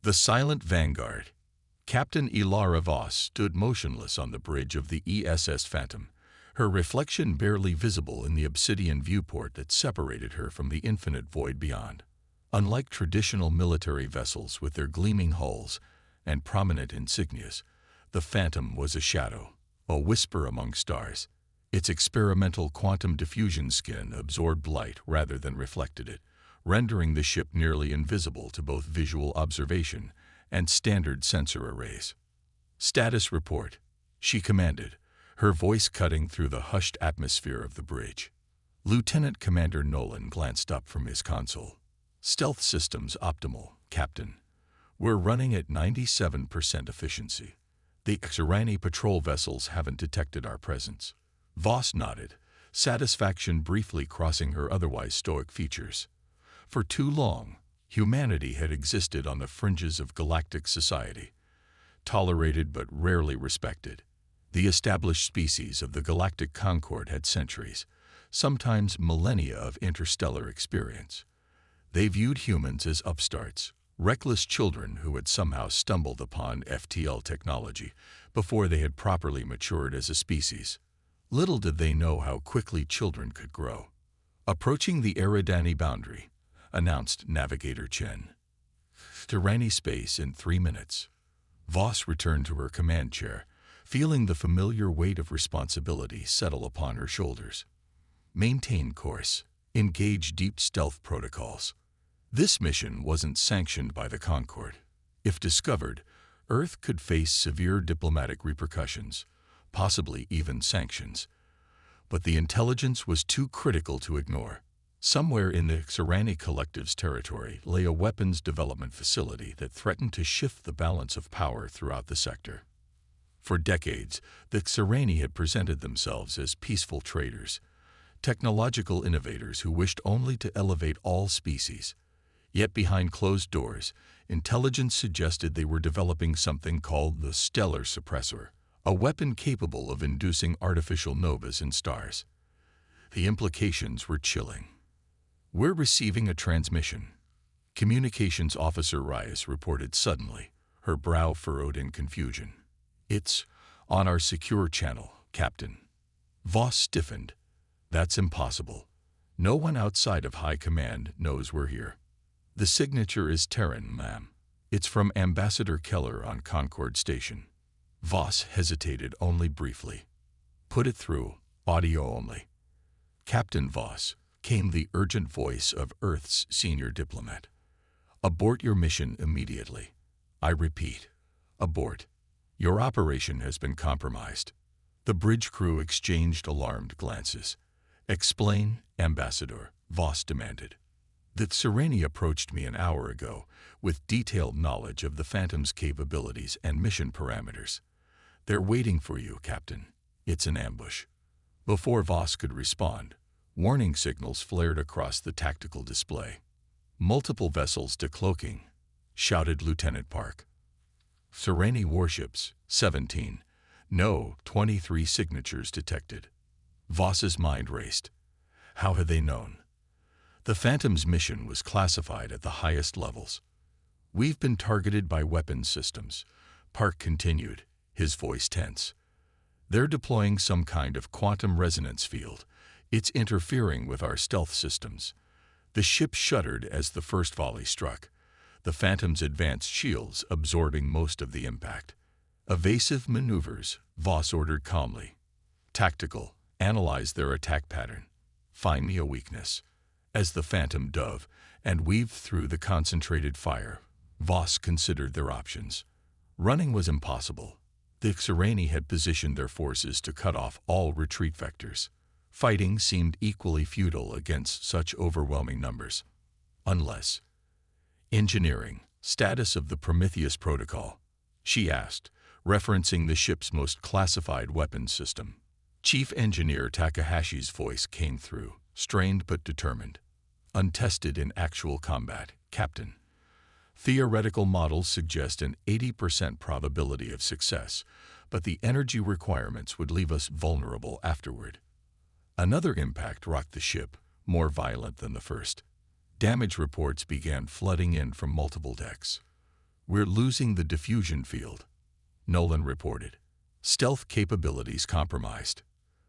The silent vanguard. Captain Ilara Voss stood motionless on the bridge of the ESS Phantom, her reflection barely visible in the obsidian viewport that separated her from the infinite void beyond. Unlike traditional military vessels with their gleaming hulls and prominent insignias, the Phantom was a shadow, a whisper among stars. Its experimental quantum diffusion skin absorbed light rather than reflected it, rendering the ship nearly invisible to both visual observation and standard sensor arrays. "Status report," she commanded, her voice cutting through the hushed atmosphere of the bridge. Lieutenant Commander Nolan glanced up from his console. "Stealth systems optimal, Captain. We're running at 97% efficiency. The Xerani patrol vessels haven't detected our presence." Voss nodded, satisfaction briefly crossing her otherwise stoic features. For too long, humanity had existed on the fringes of galactic society, tolerated but rarely respected. The established species of the galactic concord had centuries, sometimes millennia of interstellar experience. They viewed humans as upstarts, reckless children who had somehow stumbled upon FTL technology before they had properly matured as a species. Little did they know how quickly children could grow. "Approaching the Eridani boundary," announced Navigator Chen. "Tyranny space in 3 minutes." Voss returned to her command chair, feeling the familiar weight of responsibility settle upon her shoulders. "Maintain course. Engage deep stealth protocols." This mission wasn't sanctioned by the Concord. If discovered, Earth could face severe diplomatic repercussions, possibly even sanctions. But the intelligence was too critical to ignore. Somewhere in the Xerani Collective's territory lay a weapons development facility that threatened to shift the balance of power throughout the sector. For decades, the Xerani had presented themselves as peaceful traders, technological innovators who wished only to elevate all species. Yet behind closed doors, intelligence suggested they were developing something called the Stellar Suppressor, a weapon capable of inducing artificial novas in stars. The implications were chilling. "We're receiving a transmission," Communications Officer Reyes reported suddenly, her brow furrowed in confusion. "It's on our secure channel, Captain." Voss stiffened. "That's impossible. No one outside of High Command knows we're here." "The signature is Terran, ma'am. It's from Ambassador Keller on Concord Station." Voss hesitated only briefly. "Put it through, audio only." "Captain Voss," came the urgent voice of Earth's senior diplomat. "Abort your mission immediately. I repeat, abort. Your operation has been compromised." The bridge crew exchanged alarmed glances. "Explain, Ambassador," Voss demanded. "The Xerani approached me an hour ago with detailed knowledge of the Phantom's capabilities and mission parameters. They're waiting for you, Captain. It's an ambush." Before Voss could respond, warning signals flared across the tactical display. "Multiple vessels decloaking," shouted Lieutenant Park. "Xerani warships, 17. No, 23 signatures detected." Voss's mind raced. How had they known? The Phantom's mission was classified at the highest levels. "We've been targeted by weapons systems," Park continued, his voice tense. "They're deploying some kind of quantum resonance field. It's interfering with our stealth systems." The ship shuddered as the first volley struck, the Phantom's advanced shields absorbing most of the impact. "Evasive maneuvers," Voss ordered calmly. "Tactical, analyze their attack pattern. Find me a weakness." As the Phantom dove and weaved through the concentrated fire, Voss considered their options. Running was impossible. The Xerani had positioned their forces to cut off all retreat vectors. Fighting seemed equally futile against such overwhelming numbers. Unless... "Engineering, status of the Prometheus Protocol," she asked, referencing the ship's most classified weapons system. Chief Engineer Takahashi's voice came through, strained but determined. "Untested in actual combat, Captain. Theoretical models suggest an 80% probability of success, but the energy requirements would leave us vulnerable afterward." Another impact rocked the ship, more violent than the first. Damage reports began flooding in from multiple decks. "We're losing the diffusion field," Nolan reported. "Stealth capabilities compromised."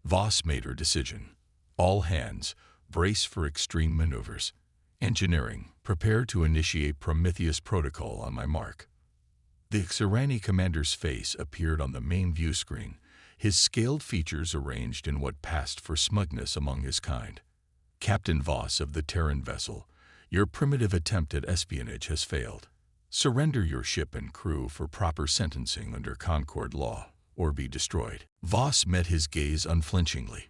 Voss made her decision. "All hands, brace for extreme maneuvers. Engineering, prepare to initiate Prometheus protocol on my mark." The Xerani commander's face appeared on the main view screen, his scaled features arranged in what passed for smugness among his kind. "Captain Voss of the Terran vessel, your primitive attempt at espionage has failed. Surrender your ship and crew for proper sentencing under Concord law, or be destroyed." Voss met his gaze unflinchingly.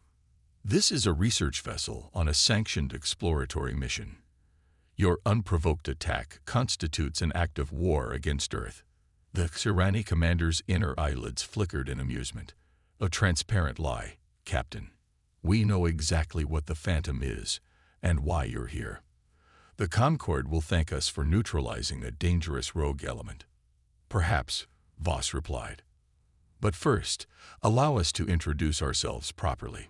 "This is a research vessel on a sanctioned exploratory mission. Your unprovoked attack constitutes an act of war against Earth." The Xerani commander's inner eyelids flickered in amusement. "A transparent lie, Captain. We know exactly what the Phantom is and why you're here. The Concord will thank us for neutralizing a dangerous rogue element." "Perhaps," Voss replied. "But first, allow us to introduce ourselves properly."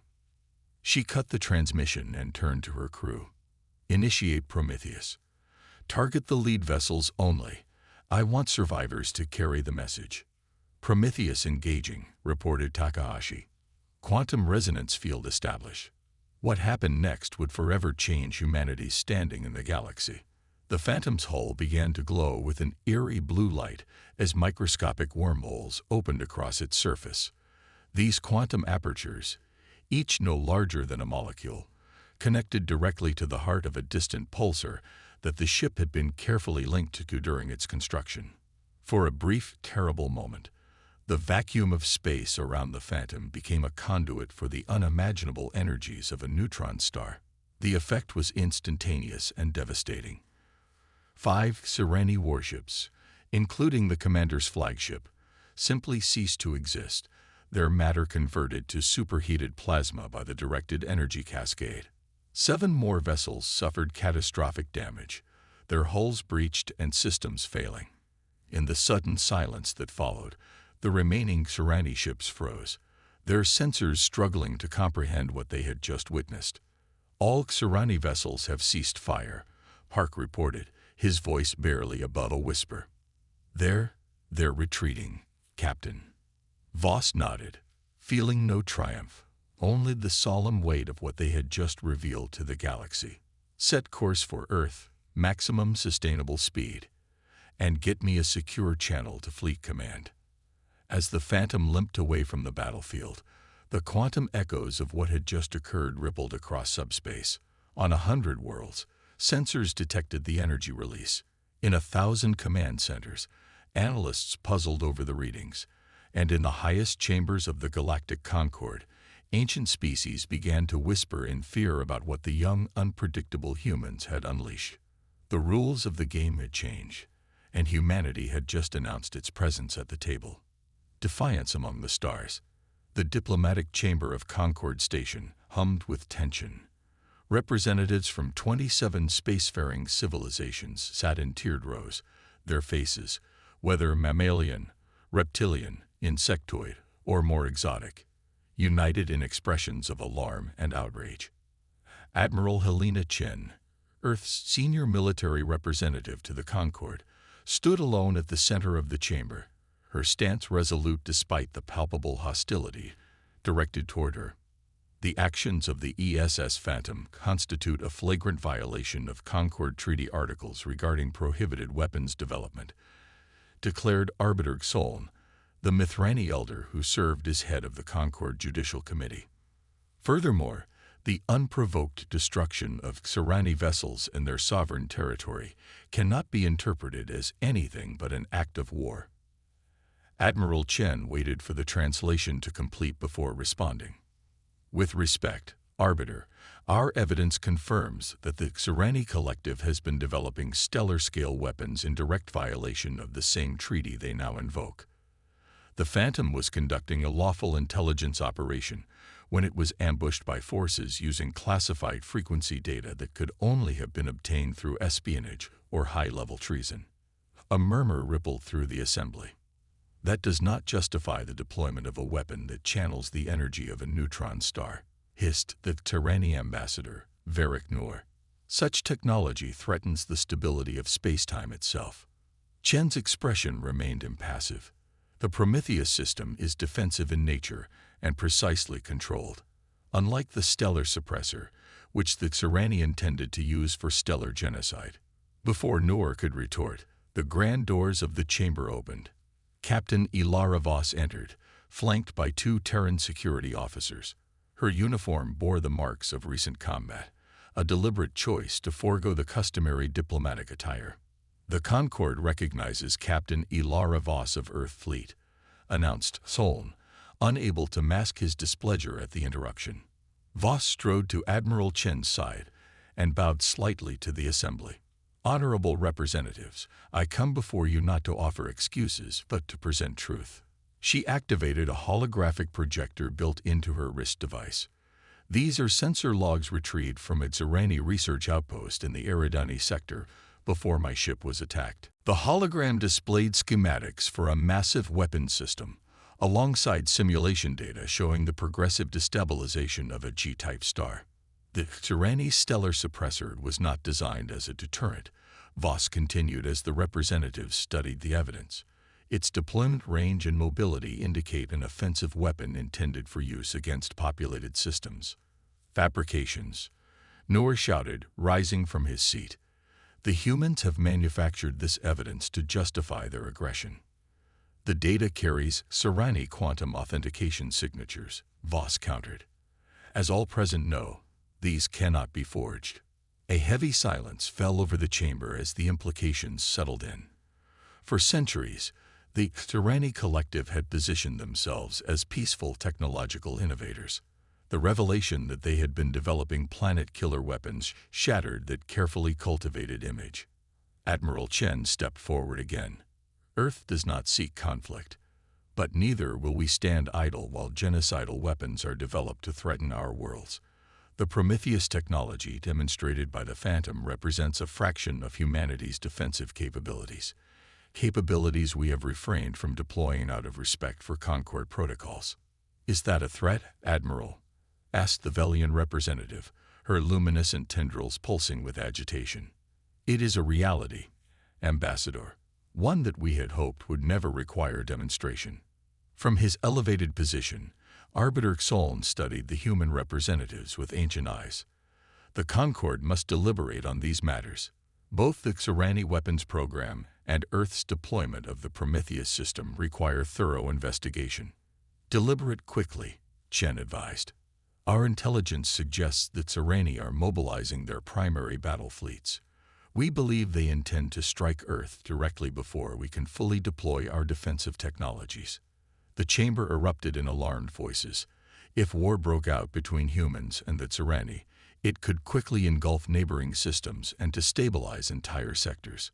She cut the transmission and turned to her crew. "Initiate Prometheus. Target the lead vessels only. I want survivors to carry the message." "Prometheus engaging," reported Takahashi. "Quantum resonance field established." What happened next would forever change humanity's standing in the galaxy. The Phantom's hull began to glow with an eerie blue light as microscopic wormholes opened across its surface. These quantum apertures, each no larger than a molecule, connected directly to the heart of a distant pulsar that the ship had been carefully linked to during its construction. For a brief, terrible moment, the vacuum of space around the Phantom became a conduit for the unimaginable energies of a neutron star. The effect was instantaneous and devastating. 5 Xerani warships, including the commander's flagship, simply ceased to exist, their matter converted to superheated plasma by the directed energy cascade. 7 more vessels suffered catastrophic damage, their hulls breached and systems failing. In the sudden silence that followed, the remaining Xerani ships froze, their sensors struggling to comprehend what they had just witnessed. "All Xerani vessels have ceased fire," Park reported, his voice barely above a whisper. They're retreating, Captain." Voss nodded, feeling no triumph, only the solemn weight of what they had just revealed to the galaxy. "Set course for Earth, maximum sustainable speed, and get me a secure channel to Fleet Command." As the Phantom limped away from the battlefield, the quantum echoes of what had just occurred rippled across subspace. On 100 worlds, sensors detected the energy release. In 1,000 command centers, analysts puzzled over the readings. And in the highest chambers of the Galactic Concord, ancient species began to whisper in fear about what the young, unpredictable humans had unleashed. The rules of the game had changed, and humanity had just announced its presence at the table. Defiance among the stars. The diplomatic chamber of Concord Station hummed with tension. Representatives from 27 spacefaring civilizations sat in tiered rows, their faces, whether mammalian, reptilian, insectoid, or more exotic, united in expressions of alarm and outrage. Admiral Helena Chen, Earth's senior military representative to the Concord, stood alone at the center of the chamber, her stance resolute despite the palpable hostility directed toward her. "The actions of the ESS Phantom constitute a flagrant violation of Concord Treaty articles regarding prohibited weapons development," declared Arbiter Xoln, the Mithrani elder who served as head of the Concord Judicial Committee. Furthermore, the unprovoked destruction of Xerani vessels in their sovereign territory cannot be interpreted as anything but an act of war. Admiral Chen waited for the translation to complete before responding. "With respect, Arbiter, our evidence confirms that the Xerani Collective has been developing stellar-scale weapons in direct violation of the same treaty they now invoke. The Phantom was conducting a lawful intelligence operation when it was ambushed by forces using classified frequency data that could only have been obtained through espionage or high-level treason." A murmur rippled through the assembly. "That does not justify the deployment of a weapon that channels the energy of a neutron star," hissed the Terrani ambassador, Varric Noor. "Such technology threatens the stability of spacetime itself." Chen's expression remained impassive. The Prometheus system is defensive in nature and precisely controlled, unlike the stellar suppressor, which the Tsarani intended to use for stellar genocide. Before Noor could retort, the grand doors of the chamber opened. Captain Ilara Voss entered, flanked by 2 Terran security officers. Her uniform bore the marks of recent combat, a deliberate choice to forego the customary diplomatic attire. "The Concorde recognizes Captain Ilara Voss of Earth Fleet," announced Soln, unable to mask his displeasure at the interruption. Voss strode to Admiral Chen's side and bowed slightly to the assembly. "Honorable representatives, I come before you not to offer excuses, but to present truth." She activated a holographic projector built into her wrist device. "These are sensor logs retrieved from a Tsarani research outpost in the Eridani sector before my ship was attacked." The hologram displayed schematics for a massive weapons system, alongside simulation data showing the progressive destabilization of a G-type star. The Tsarani stellar suppressor was not designed as a deterrent, Voss continued as the representatives studied the evidence. Its deployment range and mobility indicate an offensive weapon intended for use against populated systems. "Fabrications," Noor shouted, rising from his seat. "The humans have manufactured this evidence to justify their aggression." "The data carries Tsarani quantum authentication signatures," Voss countered. "As all present know, these cannot be forged." A heavy silence fell over the chamber as the implications settled in. For centuries, the Tsarani collective had positioned themselves as peaceful technological innovators. The revelation that they had been developing planet-killer weapons shattered that carefully cultivated image. Admiral Chen stepped forward again. "Earth does not seek conflict, but neither will we stand idle while genocidal weapons are developed to threaten our worlds. The Prometheus technology demonstrated by the Phantom represents a fraction of humanity's defensive capabilities. Capabilities we have refrained from deploying out of respect for Concorde protocols." "Is that a threat, Admiral?" asked the Velian representative, her luminescent tendrils pulsing with agitation. "It is a reality, Ambassador, one that we had hoped would never require demonstration." From his elevated position, Arbiter Soln studied the human representatives with ancient eyes. "The Concorde must deliberate on these matters. Both the Tsarani weapons program and Earth's deployment of the Prometheus system require thorough investigation." "Deliberate quickly," Chen advised. "Our intelligence suggests that Tsarani are mobilizing their primary battle fleets. We believe they intend to strike Earth directly before we can fully deploy our defensive technologies." The chamber erupted in alarmed voices. If war broke out between humans and the Tsarani, it could quickly engulf neighboring systems and destabilize entire sectors.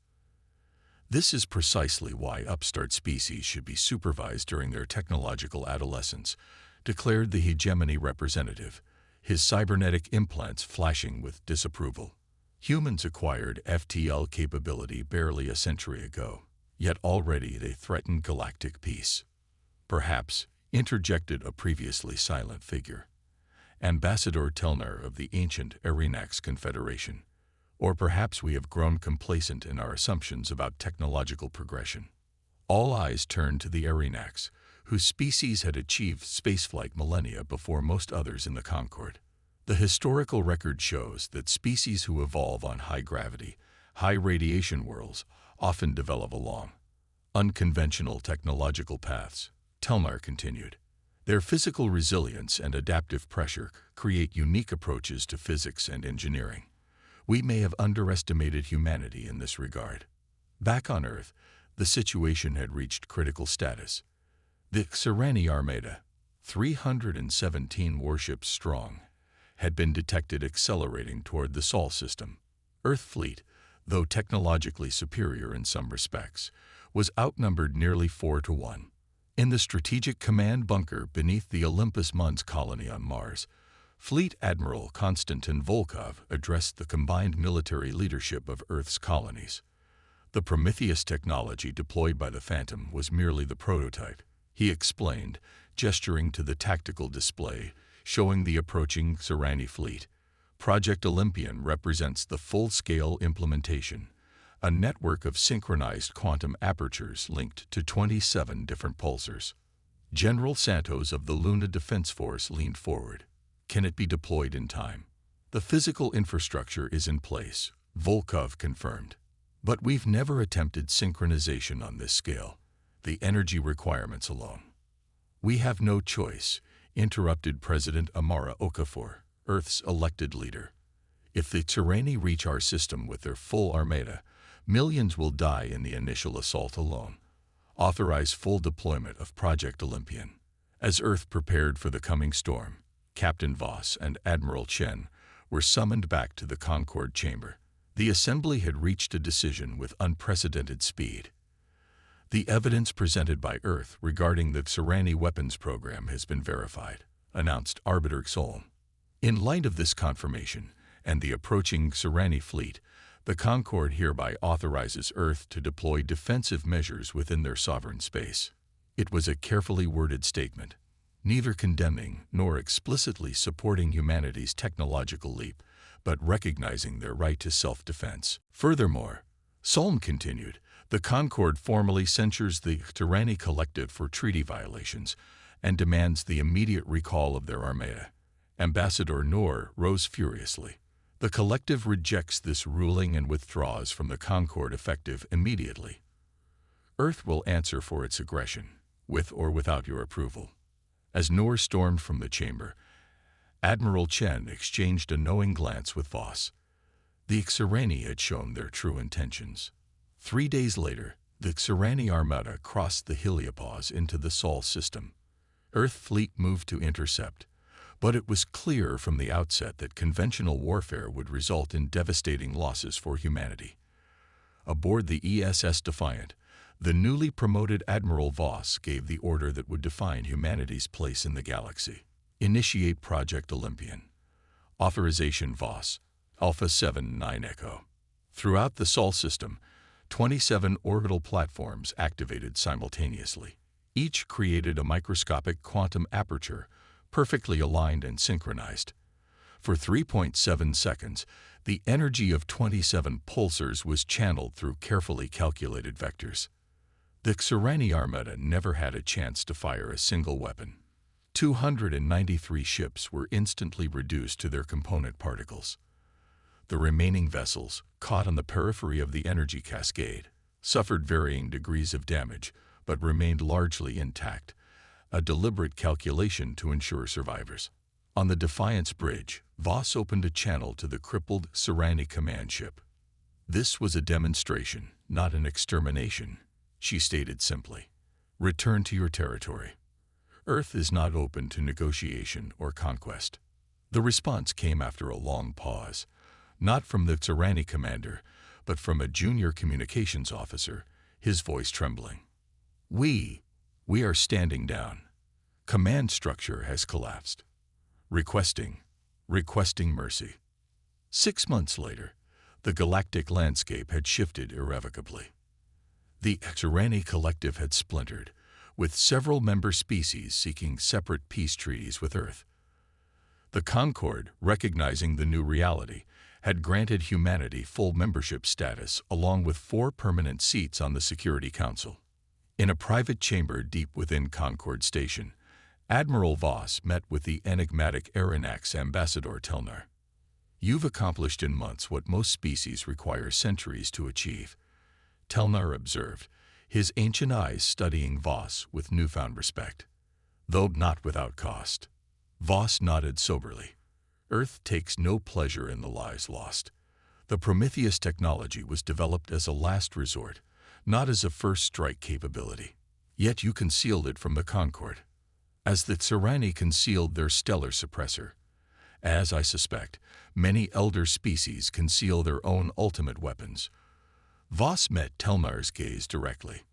"This is precisely why upstart species should be supervised during their technological adolescence," declared the hegemony representative, his cybernetic implants flashing with disapproval. "Humans acquired FTL capability barely a century ago, yet already they threaten galactic peace." "Perhaps," interjected a previously silent figure, Ambassador Telnar of the ancient Erinax Confederation. "Or perhaps we have grown complacent in our assumptions about technological progression." All eyes turned to the Erinax, whose species had achieved spaceflight millennia before most others in the Concorde. The historical record shows that species who evolve on high-gravity, high-radiation worlds often develop along unconventional technological paths, Telnar continued. "Their physical resilience and adaptive pressure create unique approaches to physics and engineering. We may have underestimated humanity in this regard." Back on Earth, the situation had reached critical status. The Tsarani Armada, 317 warships strong, had been detected accelerating toward the Sol system. Earth fleet, though technologically superior in some respects, was outnumbered nearly 4-1. In the strategic command bunker beneath the Olympus Mons colony on Mars, Fleet Admiral Konstantin Volkov addressed the combined military leadership of Earth's colonies. The Prometheus technology deployed by the Phantom was merely the prototype, he explained, gesturing to the tactical display showing the approaching Tsarani fleet. Project Olympian represents the full-scale implementation, a network of synchronized quantum apertures linked to 27 different pulsars. General Santos of the Luna Defense Force leaned forward. Can it be deployed in time? The physical infrastructure is in place, Volkov confirmed. But we've never attempted synchronization on this scale. The energy requirements alone. We have no choice, interrupted President Amara Okafor, Earth's elected leader. If the Tyranni reach our system with their full armada, millions will die in the initial assault alone. Authorize full deployment of Project Olympian. As Earth prepared for the coming storm, Captain Voss and Admiral Chen were summoned back to the Concord chamber. The assembly had reached a decision with unprecedented speed. The evidence presented by Earth regarding the Tyranni weapons program has been verified, announced Arbiter Solm. In light of this confirmation and the approaching Tyranni fleet, the Concord hereby authorizes Earth to deploy defensive measures within their sovereign space. It was a carefully worded statement, neither condemning nor explicitly supporting humanity's technological leap, but recognizing their right to self-defense. Furthermore, Solm continued, the Concord formally censures the Tyranni Collective for treaty violations and demands the immediate recall of their armada. Ambassador Noor rose furiously. The Collective rejects this ruling and withdraws from the Concord effective immediately. Earth will answer for its aggression, with or without your approval. As Noor stormed from the chamber, Admiral Chen exchanged a knowing glance with Voss. The Tyranni had shown their true intentions. 3 days later, the Tyranni armada crossed the heliopause into the Sol system. Earth fleet moved to intercept, but it was clear from the outset that conventional warfare would result in devastating losses for humanity. Aboard the ESS Defiant, the newly promoted Admiral Voss gave the order that would define humanity's place in the galaxy. Initiate Project Olympian. Authorization Voss, Alpha 79 Echo. Throughout the Sol system, 27 orbital platforms activated simultaneously. Each created a microscopic quantum aperture, perfectly aligned and synchronized. For 3.7 seconds, the energy of 27 pulsars was channeled through carefully calculated vectors. The Tyranni armada never had a chance to fire a single weapon. 293 ships were instantly reduced to their component particles. The remaining vessels, caught on the periphery of the energy cascade, suffered varying degrees of damage, but remained largely intact, a deliberate calculation to ensure survivors. On the Defiance Bridge, Voss opened a channel to the crippled Tyranni command ship. This was a demonstration, not an extermination, she stated simply. Return to your territory. Earth is not open to negotiation or conquest. The response came after a long pause, not from the Tyranni commander, but from a junior communications officer, his voice trembling. We are standing down. Command structure has collapsed. Requesting mercy. 6 months later, the galactic landscape had shifted irrevocably. The Tyranni Collective had splintered, with several member species seeking separate peace treaties with Earth. The Concord, recognizing the new reality, had granted humanity full membership status along with 4 permanent seats on the Security Council. In a private chamber deep within Concord Station, Admiral Voss met with the enigmatic Aronnax Ambassador Telnar. You've accomplished in months what most species require centuries to achieve, Telnar observed, his ancient eyes studying Voss with newfound respect. Though not without cost. Voss nodded soberly. Earth takes no pleasure in the lives lost. The Prometheus technology was developed as a last resort, not as a first strike capability. Yet you concealed it from the Concord, as the Tyranni concealed their stellar suppressor. As I suspect, many elder species conceal their own ultimate weapons. Voss met Telnar's gaze directly.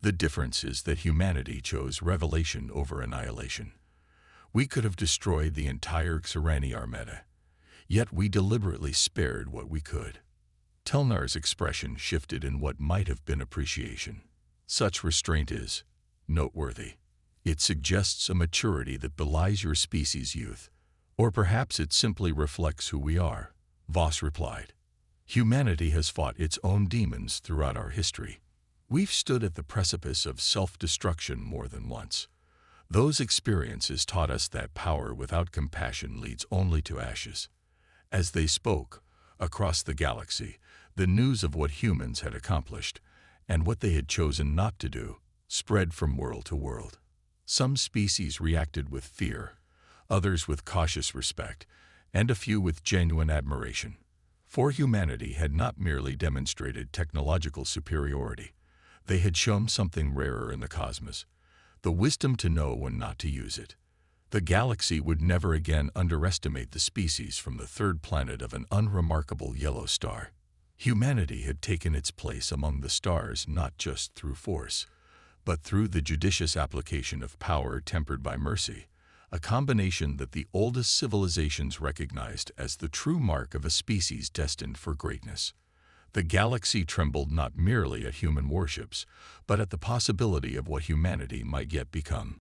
The difference is that humanity chose revelation over annihilation. We could have destroyed the entire Tyranni armada, yet we deliberately spared what we could. Telnar's expression shifted in what might have been appreciation. Such restraint is noteworthy. It suggests a maturity that belies your species' youth. Or perhaps it simply reflects who we are, Voss replied. Humanity has fought its own demons throughout our history. We've stood at the precipice of self-destruction more than once. Those experiences taught us that power without compassion leads only to ashes. As they spoke, across the galaxy, the news of what humans had accomplished, and what they had chosen not to do, spread from world to world. Some species reacted with fear, others with cautious respect, and a few with genuine admiration. For humanity had not merely demonstrated technological superiority. They had shown something rarer in the cosmos, the wisdom to know when not to use it. The galaxy would never again underestimate the species from the third planet of an unremarkable yellow star. Humanity had taken its place among the stars not just through force, but through the judicious application of power tempered by mercy, a combination that the oldest civilizations recognized as the true mark of a species destined for greatness. The galaxy trembled not merely at human warships, but at the possibility of what humanity might yet become.